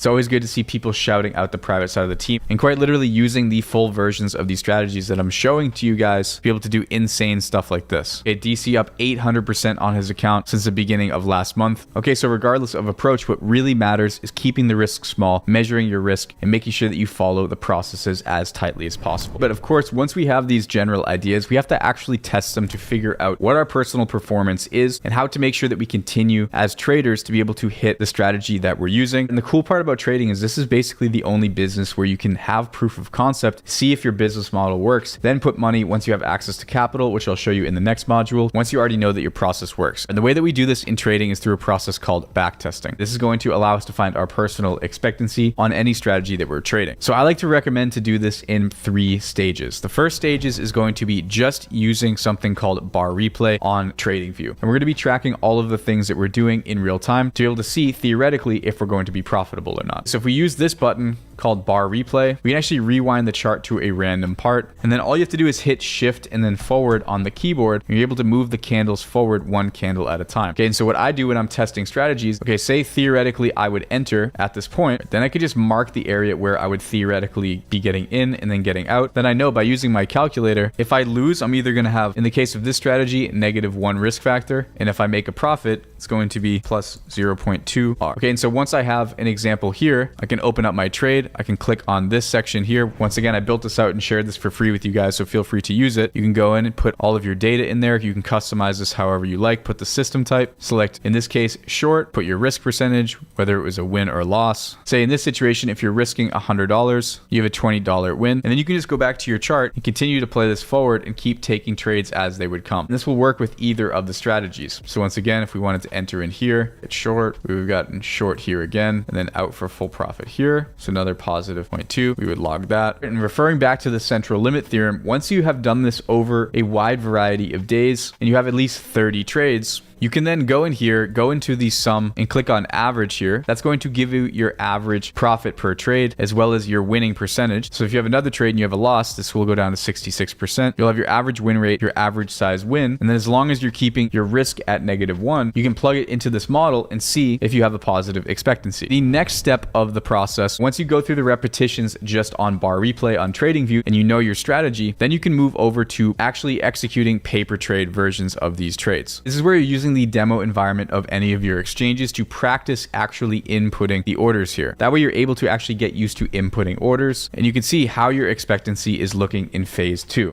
It's always good to see people shouting out the private side of the team and quite literally using the full versions of these strategies that I'm showing to you guys to be able to do insane stuff like this. Okay, DC up 800% on his account since the beginning of last month. Okay, so regardless of approach, what really matters is keeping the risk small, measuring your risk, and making sure that you follow the processes as tightly as possible. But of course, once we have these general ideas, we have to actually test them to figure out what our personal performance is and how to make sure that we continue as traders to be able to hit the strategy that we're using. And the cool part about trading is this is basically the only business where you can have proof of concept, see if your business model works, then put money once you have access to capital, which I'll show you in the next module, once you already know that your process works. And the way that we do this in trading is through a process called backtesting. This is going to allow us to find our personal expectancy on any strategy that we're trading. So I like to recommend to do this in 3 stages. The first stage is going to be just using something called bar replay on TradingView. And we're going to be tracking all of the things that we're doing in real time to be able to see theoretically if we're going to be profitable or not. So if we use this button called bar replay, we can actually rewind the chart to a random part. And then all you have to do is hit shift and then forward on the keyboard. And you're able to move the candles forward 1 candle at a time. Okay, and so what I do when I'm testing strategies, okay, say theoretically I would enter at this point, then I could just mark the area where I would theoretically be getting in and then getting out. Then I know by using my calculator, if I lose, I'm either going to have, in the case of this strategy, -1 risk factor. And if I make a profit, it's going to be plus 0.2 R. Okay, and so once I have an example here, I can open up my trade. I can click on this section here. Once again, I built this out and shared this for free with you guys, so feel free to use it. You can go in and put all of your data in there. You can customize this however you like. Put the system type, select, in this case, short, put your risk percentage, whether it was a win or loss. Say in this situation, if you're risking $100, you have a $20 win. And then you can just go back to your chart and continue to play this forward and keep taking trades as they would come. And this will work with either of the strategies. So once again, if we wanted to enter in here, it's short, we've gotten short here again, and then out for full profit here. So another positive 0.2, we would log that. And referring back to the central limit theorem, once you have done this over a wide variety of days and you have at least 30 trades, you can then go in here, go into the sum and click on average here. That's going to give you your average profit per trade as well as your winning percentage. So if you have another trade and you have a loss, this will go down to 66%. You'll have your average win rate, your average size win. And then as long as you're keeping your risk at -1, you can plug it into this model and see if you have a positive expectancy. The next step of the process, once you go through the repetitions just on bar replay on TradingView and you know your strategy, then you can move over to actually executing paper trade versions of these trades. This is where you're using the demo environment of any of your exchanges to practice actually inputting the orders here. That way you're able to actually get used to inputting orders and you can see how your expectancy is looking in phase 2.